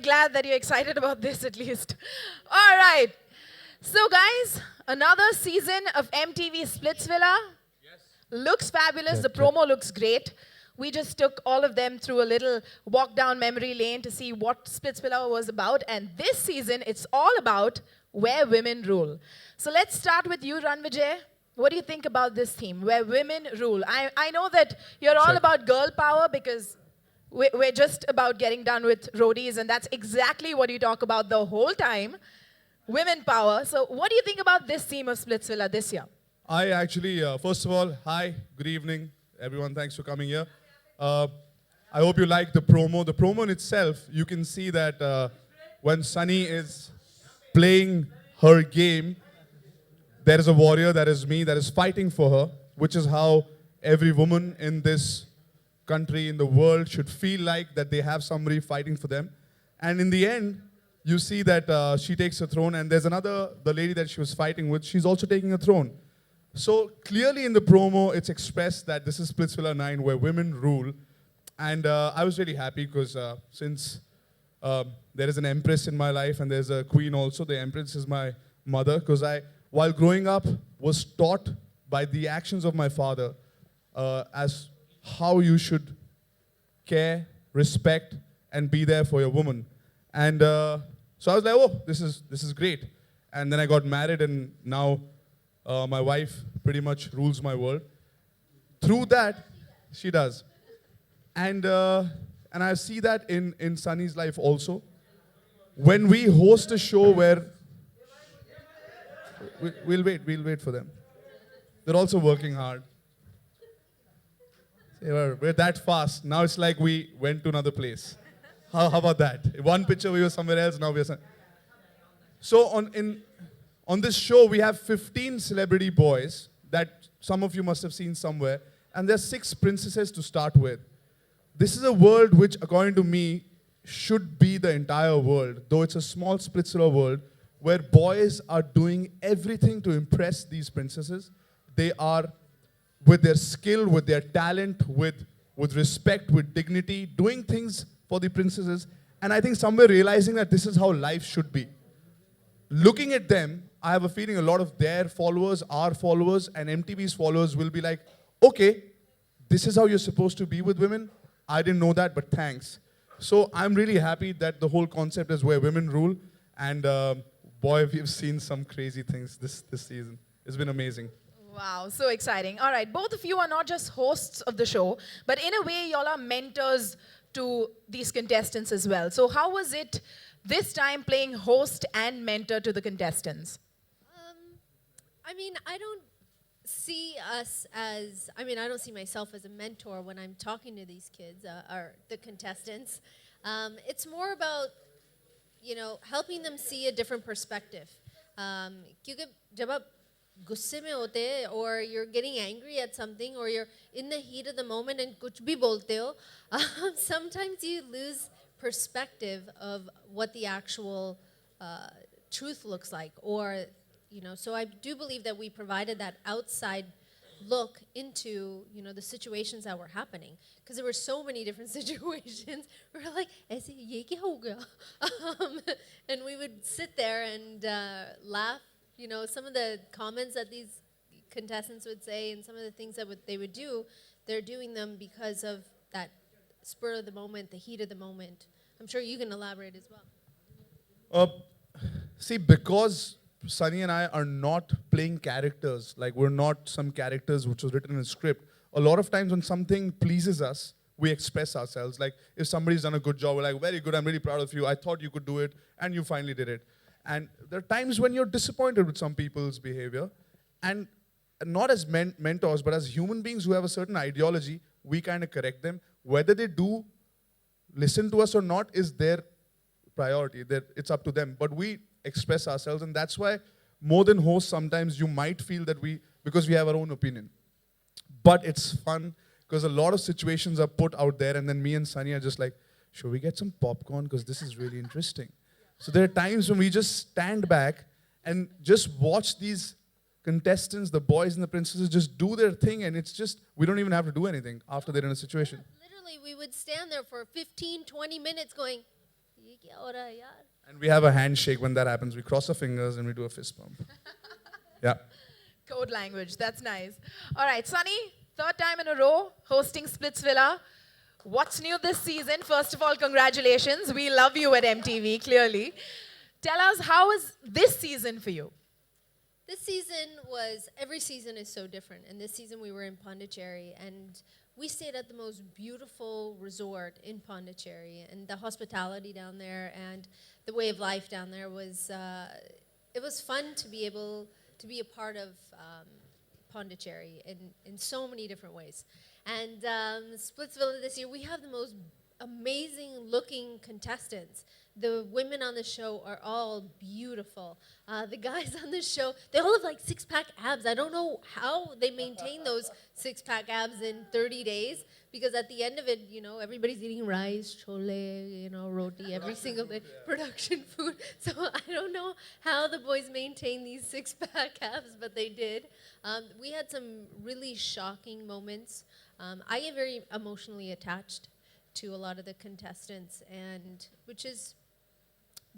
glad that you're excited about this at least. All right. So guys, another season of MTV Splitsvilla. Looks fabulous. The promo looks great. We just took all of them through a little walk down memory lane to see what Splitsvilla was about. And this season, it's all about where women rule. So let's start with you, Rannvijay. What do you think about this theme, where women rule? I know that you're all about girl power because we're just about getting done with roadies, and that's exactly what you talk about the whole time, women power. So what do you think about this theme of Splitsvilla this year? I actually, first of all, hi, good evening, everyone. Thanks for coming here. I hope you like the promo. The promo in itself, you can see that when Sunny is playing her game, there is a warrior, that is me, that is fighting for her, which is how every woman in this country, in the world, should feel like that they have somebody fighting for them. And in the end, you see that she takes a throne, and there's another, the lady that she was fighting with, she's also taking a throne. So clearly in the promo, it's expressed that this is Splitsvilla 9, where women rule. And I was really happy because since there is an empress in my life and there's a queen also, the empress is my mother, because while growing up, was taught by the actions of my father as how you should care, respect, and be there for your woman. And so I was like, oh, this is great. And then I got married, and now my wife pretty much rules my world. Through that, she does. And I see that in Sunny's life also. When we host a show where we'll wait for them. They're also working hard. We're that fast. Now it's like we went to another place. How about that? One picture we were somewhere else, now we're... So on this show, we have 15 celebrity boys that some of you must have seen somewhere. And there's 6 princesses to start with. This is a world which, according to me, should be the entire world. Though it's a small Splitsvilla world, where boys are doing everything to impress these princesses. They are, with their skill, with their talent, with respect, with dignity, doing things for the princesses. And I think somewhere realizing that this is how life should be. Looking at them, I have a feeling a lot of their followers, our followers, and MTV's followers will be like, okay, this is how you're supposed to be with women. I didn't know that, but thanks. So I'm really happy that the whole concept is where women rule. And boy, we've seen some crazy things this season. It's been amazing. Wow, so exciting. All right, both of you are not just hosts of the show, but in a way, y'all are mentors to these contestants as well. So how was it this time playing host and mentor to the contestants? I mean, I don't see us as, I don't see myself as a mentor when I'm talking to these kids, or the contestants. It's more about, helping them see a different perspective. क्योंकि जब आप गुस्से में होते हैं, or you're getting angry at something, or you're in the heat of the moment and कुछ भी बोलते हो, sometimes you lose perspective of what the actual truth looks like, or so I do believe that we provided that outside look into the situations that were happening, because there were so many different situations. We were like, "ऐसे ये क्या हो गया?" And we would sit there and laugh. Some of the comments that these contestants would say, and some of the things that they would do, they're doing them because of that spur of the moment, the heat of the moment. I'm sure you can elaborate as well. See, because Sunny and I are not playing characters, like we're not some characters which was written in a script. A lot of times when something pleases us, we express ourselves. Like if somebody's done a good job, we're like, very good, I'm really proud of you. I thought you could do it, and you finally did it. And there are times when you're disappointed with some people's behavior, and not as mentors, but as human beings who have a certain ideology, we kind of correct them. Whether they do listen to us or not is their priority. It's up to them. But we express ourselves, and that's why more than hosts, sometimes you might feel that because we have our own opinion. But it's fun, because a lot of situations are put out there, and then me and Sunny are just like, should we get some popcorn, because this is really interesting. So there are times when we just stand back and just watch these contestants, the boys and the princesses, just do their thing, and it's just, we don't even have to do anything after they're in a situation. Literally, we would stand there for 15, 20 minutes going, ये क्या हो रहा है यार? And we have a handshake when that happens. We cross our fingers and we do a fist bump. Yeah. Code language. That's nice. All right, Sunny, third time in a row hosting Splitsvilla. What's new this season? First of all, congratulations. We love you at MTV, clearly. Tell us, how is this season for you? This season was, every season is so different. And this season we were in Pondicherry, and we stayed at the most beautiful resort in Pondicherry. And the hospitality down there and the way of life down there was, it was fun to be able to be a part of Pondicherry in so many different ways. And Splitsvilla this year, we have the most amazing looking contestants. The women on the show are all beautiful. The guys on the show, they all have like six-pack abs. I don't know how they maintain those six-pack abs in 30 days, because at the end of it, you know, everybody's eating rice, chole, you know, roti every single day, production food. So I don't know how the boys maintain these six-pack abs, but they did. We had some really shocking moments. I get very emotionally attached to a lot of the contestants, and which is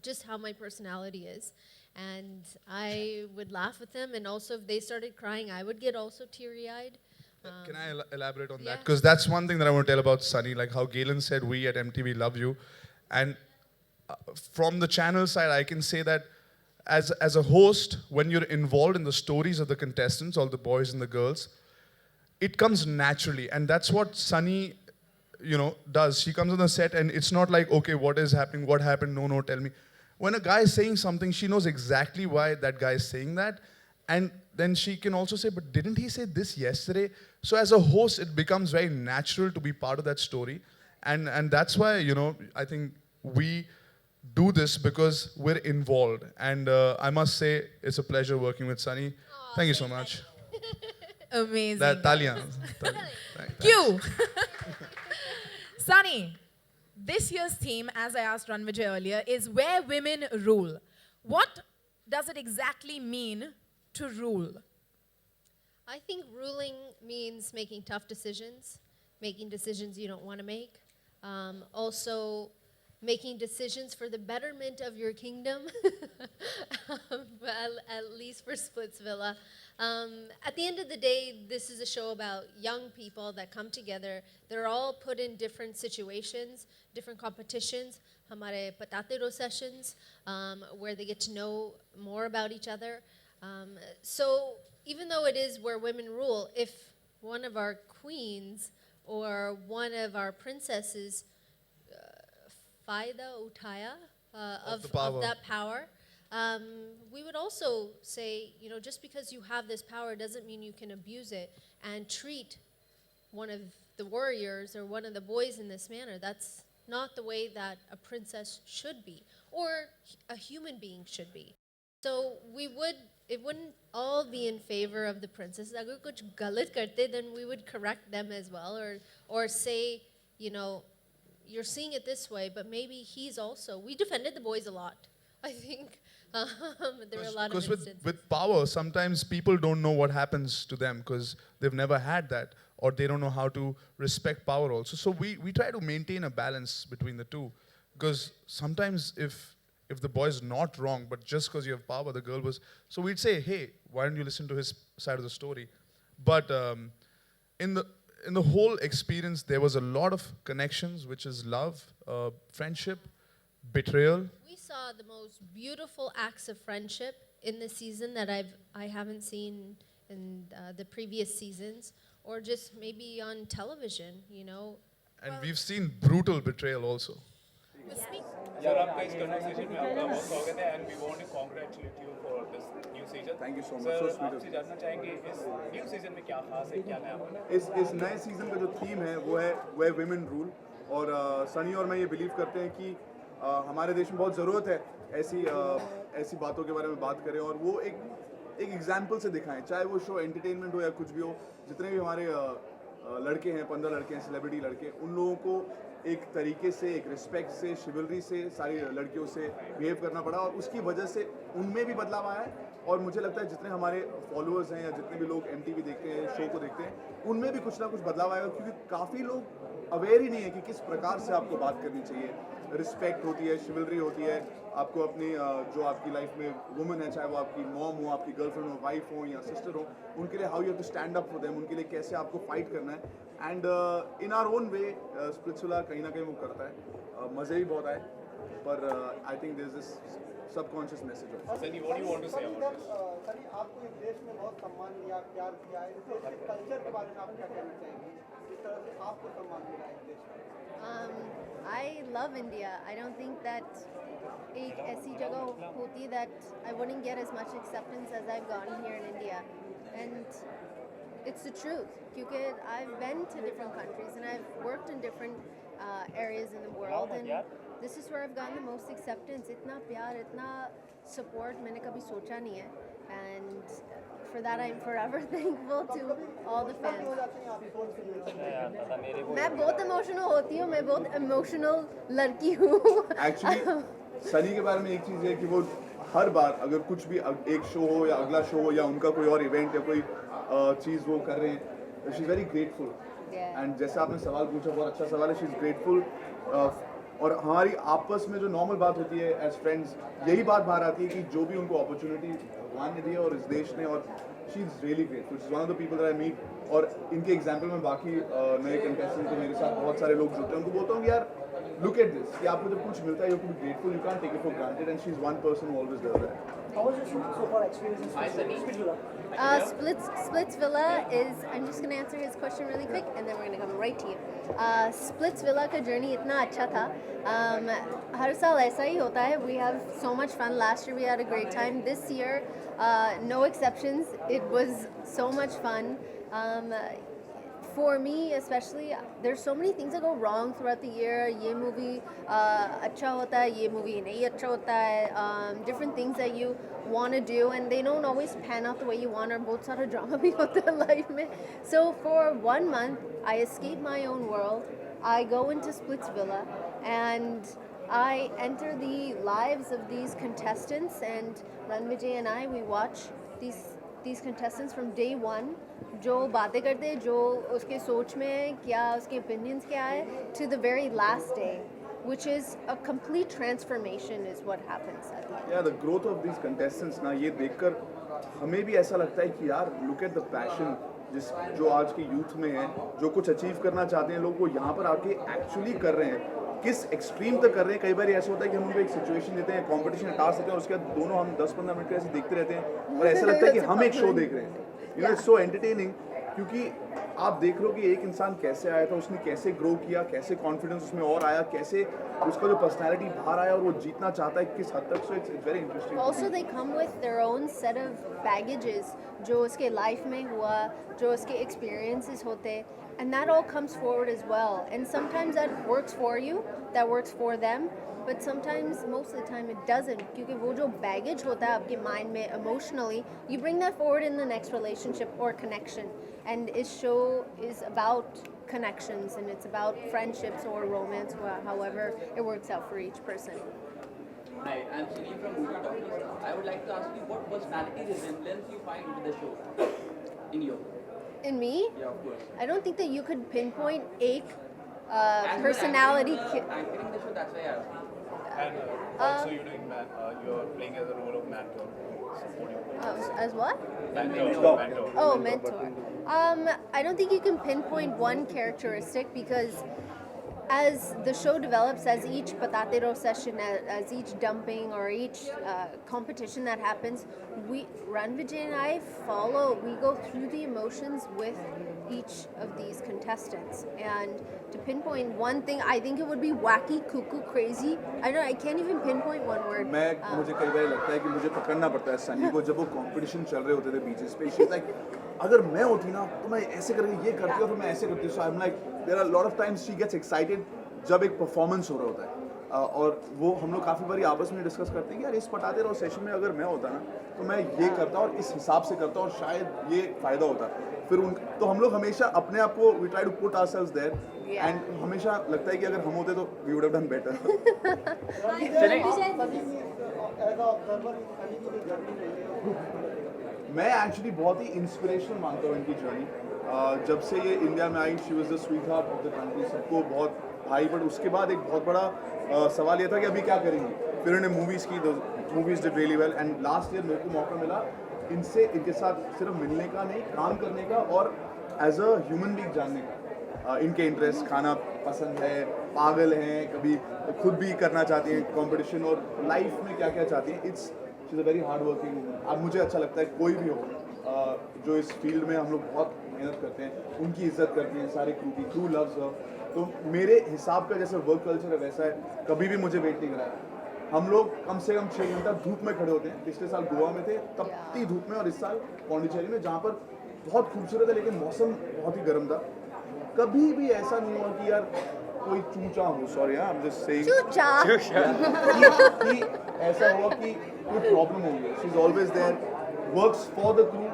just how my personality is. And I would laugh with them, and also if they started crying, I would get also teary-eyed. Can I elaborate on that? Yeah. Because that's one thing that I want to tell about Sunny, like how Galen said, we at MTV love you. And from the channel side, I can say that as a host, when you're involved in the stories of the contestants, all the boys and the girls, it comes naturally. And that's what Sunny, you know, does. She comes on the set and it's not like, okay, what is happening? What happened? No, tell me. When a guy is saying something, she knows exactly why that guy is saying that. And then she can also say, but didn't he say this yesterday? So as a host, it becomes very natural to be part of that story. And that's why, you know, I think we do this because we're involved. And I must say, it's a pleasure working with Sunny. Thank you so much. Amazing. That Talia. Cue. Sunny, this year's theme, as I asked Rannvijay earlier, is where women rule. What does it exactly mean to rule? I think ruling means making tough decisions, making decisions you don't want to make. Also, making decisions for the betterment of your kingdom, at least for Splitsvilla. At the end of the day, this is a show about young people that come together. They're all put in different situations, different competitions, hamare patatero sessions, where they get to know more about each other. So even though it is where women rule, if one of our queens or one of our princesses Faida Utaya of that power, we would also say, you know, just because you have this power doesn't mean you can abuse it and treat one of the warriors or one of the boys in this manner. That's not the way that a princess should be, or a human being should be. So it wouldn't all be in favor of the princess. Agar kuch galat karte, then we would correct them as well, or say, you know, you're seeing it this way, but maybe he's also. We defended the boys a lot, I think. There were a lot of instances. With power, sometimes people don't know what happens to them because they've never had that, or they don't know how to respect power also. So we try to maintain a balance between the two, because sometimes if the boy is not wrong, but just because you have power, the girl was. So we'd say, hey, why don't you listen to his side of the story? But in the whole experience, there was a lot of connections, which is love, friendship, betrayal. We saw the most beautiful acts of friendship in the season that I haven't seen in the previous seasons, or just maybe on television, you know. And we've seen brutal betrayal also. Sir, आपका इस conversation में आपका बहुत स्वागत है, and we want to congratulate you for this new season. Thank you so much. Sir, So sweet of आपसे you. जानना चाहेंगे इस new season में क्या खास है, क्या नया होना है? इस नए सीजन का जो थीम है वो है where women rule, और सनी और मैं ये बिलीव करते हैं कि हमारे देश में बहुत ज़रूरत है ऐसी बातों के बारे में बात करें, और वो एक एग्जाम्पल से दिखाएं, चाहे वो शो एंटरटेनमेंट हो या कुछ भी हो. जितने भी हमारे लड़के हैं, 15 लड़के हैं, सेलिब्रिटी लड़के, उन लोगों को एक तरीके से, एक रिस्पेक्ट से, शिवलरी से सारी लड़कियों से बिहेव करना पड़ा, और उसकी वजह से उनमें भी बदलाव आया है और मुझे लगता है जितने हमारे फॉलोअर्स हैं या जितने भी लोग MTV देखते हैं, शो को देखते हैं, उनमें भी कुछ ना कुछ बदलाव आएगा, क्योंकि काफ़ी लोग अवेयर ही नहीं है कि किस प्रकार से आपको बात करनी चाहिए। रिस्पेक्ट होती है, शिवलरी होती है, आपको अपनी जो आपकी लाइफ में वुमन है, चाहे वो आपकी मॉम हो, आपकी गर्लफ्रेंड हो, वाइफ हो या सिस्टर हो, उनके लिए how you have to stand up for them, उनके लिए कैसे आपको फाइट करना है। And in our own way Splitsvilla कहीं ना कहीं वो करता है, मज़े भी बहुत आए, पर I think there is this subconscious message of Sunny, what do you want to say about this? Sunny, आपको इस देश में बहुत सम्मान मिला, प्यार किया है, इस देश के कल्चर के बारे में आप क्या कहना चाहेंगे, किस तरह से आपको सम्मान मिला है इस देश में? I love India. I don't think that एक ऐसी जगह होती है that I wouldn't get as much acceptance as I've gotten here in India, and it's the truth. Because I've been to different countries and I've worked in different areas in the world, and this is where I've gotten the most acceptance. इतना प्यार, इतना support मैंने कभी सोचा नहीं है, and for that I'm forever thankful to all the fans. हो जाते हैं आप सोच के लिए? मैं बहुत इमोशनल होती हूँ, मैं बहुत इमोशनल लड़की हूँ. एक्चुअली सनी के बारे में एक चीज़ है कि वो हर बार अगर कुछ भी एक शो हो या अगला शो हो या उनका कोई और इवेंट या कोई चीज़ वो कर रहे हैं, she is very grateful. And जैसे आपने सवाल पूछा, बहुत अच्छा सवाल है. She is grateful. और हमारी आपस में जो नॉर्मल बात होती है एज फ्रेंड्स, यही बात बाहर आती है कि जो भी उनको अपॉर्चुनिटी भगवान ने दी है और इस देश ने, और she is really grateful. She is one of the people that I meet. और इनके एग्जाम्पल में बाकी नए कंटेस्टेंट को मेरे साथ बहुत सारे लोग जुड़ते हैं, उनको बोलता हूँ कि यार लुक एट दिस, कि आपको जब कुछ मिलता है you have to be grateful, you can't take it for granted, and she is one person who always does that. How was your shoot so far experience in Splitsvilla? Splitsvilla is, I'm just going to answer his question really quick and then we're going to come right to you. Splitsvilla का journey इतना अच्छा था. हर साल ऐसा ही होता है. We have so much fun. Last year we had a great time. This year, no exceptions. It was so much fun. For me especially, there's so many things that go wrong throughout the year. ये movie अच्छा होता है, ये movie नहीं अच्छा होता है. Different things that you want to do and they don't always pan out the way you want, और बहुत सारा drama भी होता है life में. So for 1 month, I escape my own world. I go into Splitsvilla and I enter the lives of these contestants, and Rannvijay and I, we watch these contestants from day one, जो बातें करते हैं, जो उसके सोच में है, क्या उसके opinions क्या है, to the very last day, which is a complete transformation is what happens at the end. Yeah, the growth of these contestants ना, ये देखकर हमें भी ऐसा लगता है कि यार look at the passion जो आज के यूथ में है, जो कुछ अचीव करना चाहते हैं लोग, वो यहाँ पर आके एक्चुअली कर रहे हैं. किस एक्सट्रीम तक कर रहे हैं. कई बार ऐसा होता है कि हम उनको एक सिचुएशन देते हैं, कंपटीशन टास्क देते हैं, और उसके बाद दोनों हम 10-15 मिनट के ऐसे देखते रहते हैं और ऐसा लगता है कि हम एक शो देख रहे हैं. You know, it's so entertaining, क्योंकि आप देख रहे हो कि एक इंसान कैसे आया था, उसने कैसे ग्रो किया, कैसे कॉन्फिडेंस उसमें और आया, कैसे उसका जो पर्सनैलिटी बाहर आया और वो जीतना चाहता है किस हद तक. So it's very interesting. Also they come with their own set of baggages, जो उसके लाइफ में हुआ, जो उसके experiences होते, and that all comes forward as well. And sometimes that works for you, that works for them, but sometimes, most of the time, it doesn't. क्योंकि वो जो baggage होता है आपके mind में emotionally, you bring that forward in the next relationship or connection. And this show is about connections, and it's about friendships or romance, however it works out for each person. Hi, I'm Sunil from Movie Talkies. I would like to ask you what personality resemblance you find with the show in you. In me, Yeah, of course. I don't think that you could pinpoint a As personality. you're anchoring the show, that's why I asked you. And also you're doing you're playing as a role of mentor. Supporting. As what? Mentor. Oh, mentor. I don't think you can pinpoint one characteristic, because as the show develops, as each patate ro session, as each dumping or each competition that happens, Rannvijay and I we go through the emotions with each of these contestants. And to pinpoint one thing, I think it would be wacky, cuckoo, crazy. I can't even pinpoint one word. मुझे कई बार लगता है कि मुझे पकड़ना पड़ता है सनी को, जब वो कंपटीशन चल रहे होते थे बीचेस पे. शी इज लाइक, अगर मैं होती ना तो मैं ऐसे करके ये करती और फिर मैं ऐसे करती. So I am like, there are lot of times she gets excited जब एक परफॉर्मेंस हो रहा होता है. और वो हम लोग काफ़ी बार आपस में डिस्कस करते हैं कि यार इस पटाते रहो सेशन में अगर मैं होता ना तो मैं ये करता और इस हिसाब से करता और शायद ये फ़ायदा होता. फिर तो हम लोग हमेशा अपने आप को we try to put ourselves there, and हमेशा लगता है कि अगर हम होते तो we would have done better. As a observer Sunny की जो जर्नी रही है मैं एक्चुअली बहुत ही इंस्पिरेशनल मानता हूँ इनकी जर्नी। जब से ये इंडिया में आई, she was the sweetheart of the country, सबको बहुत भाई, बट उसके बाद एक बहुत बड़ा सवाल ये था कि अभी क्या करेंगी। फिर उन्होंने मूवीज़ की, movies did really well, and last year मेरे को मौका मिला इनसे, इनके साथ सिर्फ मिलने का नहीं, काम करने का और एज अ ह्यूमन बीइंग जानने का। इनके इंटरेस्ट, खाना पसंद है, पागल हैं, कभी खुद भी करना चाहती हैं कंपटीशन, और लाइफ में क्या क्या चाहती हैं। She is a very hard working woman. अब मुझे अच्छा लगता है कोई भी हो जो इस फील्ड में हम लोग बहुत मेहनत करते हैं, उनकी इज्जत करते हैं सारे क्रू की, क्रू लव्स हर। तो मेरे हिसाब का जैसे वर्क कल्चर है वैसा है, कभी भी मुझे वेट नहीं कराया। हम लोग कम से कम 6 घंटा धूप में खड़े होते हैं। पिछले साल गोवा में थे, तपती धूप में, और इस साल पौंडीचेरी में, जहाँ पर बहुत खूबसूरत है लेकिन मौसम बहुत ही गर्म था। कभी भी ऐसा नहीं हुआ कि यार कोई चूचा हो, sorry I am just saying, कि ऐसा हुआ कि कोई प्रॉब्लम हो गई। She is always there, works for the crew,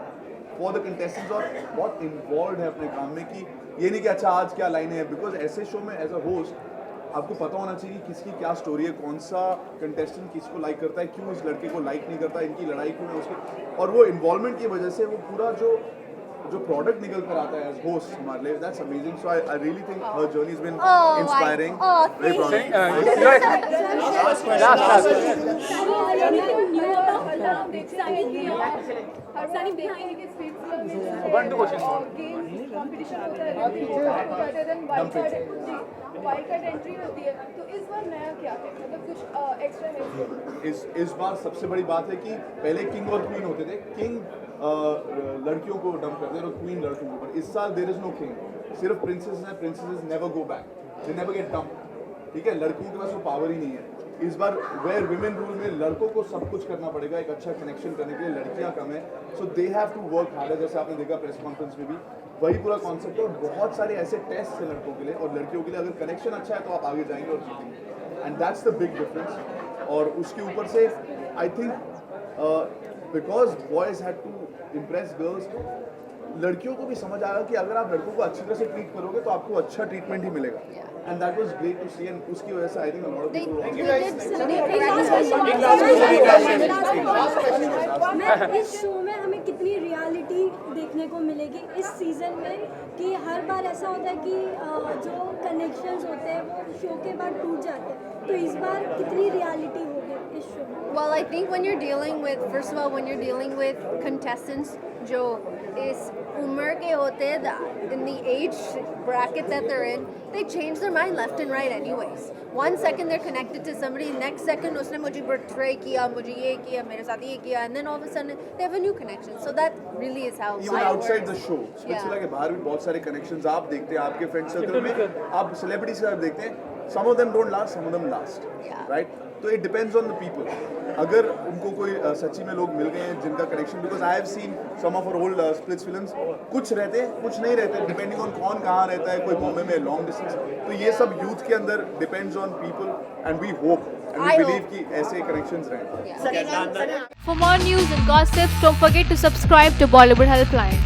for the contestants, और बहुत इन्वॉल्व है अपने काम में, कि ये नहीं कि अच्छा आज क्या लाइनें हैं। बिकॉज ऐसे शो में एज अ होस्ट आपको पता होना चाहिए कि किसकी क्या स्टोरी है, कौन सा कंटेस्टेंट किसको लाइक करता है, क्यों इस लड़के को लाइक नहीं करता, इनकी लड़ाई क्यों है उसके, और वो इन्वॉल्वमेंट की वजह से वो पूरा जो प्रोडक्ट निकल कर आता है एज होस्ट हमारे लिए, that's amazing. So I really think her journey has been inspiring, very proud. इस बार सबसे बड़ी बात है कि पहले किंग और क्वीन होते थे, किंग लड़कियों को डंप करते थे और क्वीन लड़कों को, पर इस साल देयर इज नो किंग, सिर्फ प्रिंसेस हैं। Princesses never go back, they never get dump, ठीक है। लड़कियों के पास वो पावर ही नहीं है। इस बार वेयर विमेन रूल में लड़कों को सब कुछ करना पड़ेगा एक अच्छा कनेक्शन करने के लिए, लड़कियां कम है, so they have to work harder. जैसे आपने देखा प्रेस कॉन्फ्रेंस में भी वही पूरा कॉन्सेप्ट है, और बहुत सारे ऐसे टेस्ट हैं लड़कों के लिए और लड़कियों के लिए। अगर कनेक्शन अच्छा है तो आप आगे जाएंगे और जीतेंगे, and that's the big difference. और उसके ऊपर से I think because boys had to impress girls, लड़कियों को भी समझ आया कि अगर आप लड़कों को अच्छी तरह से ट्रीट करोगे तो आपको अच्छा ट्रीटमेंट ही मिलेगा, and that was great to see. And उसकी वजह से I think a lot of people इस शो में हमें कितनी रियलिटी देखने को मिलेगी इस सीजन में, कि हर बार ऐसा होता है कि जो कनेक्शंस होते हैं वो शो के बाद टूट जाते हैं, तो इस बार कितनी रियलिटी होगी इस शो में? Well, I think when you're dealing with, first of all, when you're dealing with contestants जो इस उम्र के होते हैं, in the age bracket that they're in, they change their mind left and right anyways. 1 second they're connected to somebody, next second उसने मुझे betray किया, मुझे ये किया, मेरे साथ ये किया, and then all of a sudden they have a new connection. So that really is how even outside the show, Splitsvilla के बाहर भी बहुत सारे कनेक्शंस आप देखते हैं आपके फ्रेंड सर्कल में, आप सेलिब्रिटीज के साथ देखते हैं, some of them don't last, some of them last, right? तो it depends on the people. अगर उनको कोई सच्ची में लोग मिल गए हैं जिनका connection, because I have seen some of our old splits films, कुछ रहते हैं कुछ नहीं रहते, डिपेंडिंग ऑन कौन कहाँ रहता है, कोई बॉम्बे में लॉन्ग डिस्टेंस, तो ये सब यूथ के अंदर depends on people, and we hope and we believe कि ऐसे कनेक्शंस रहें। For more news and gossip, don't forget to subscribe to Bollywood Helpline.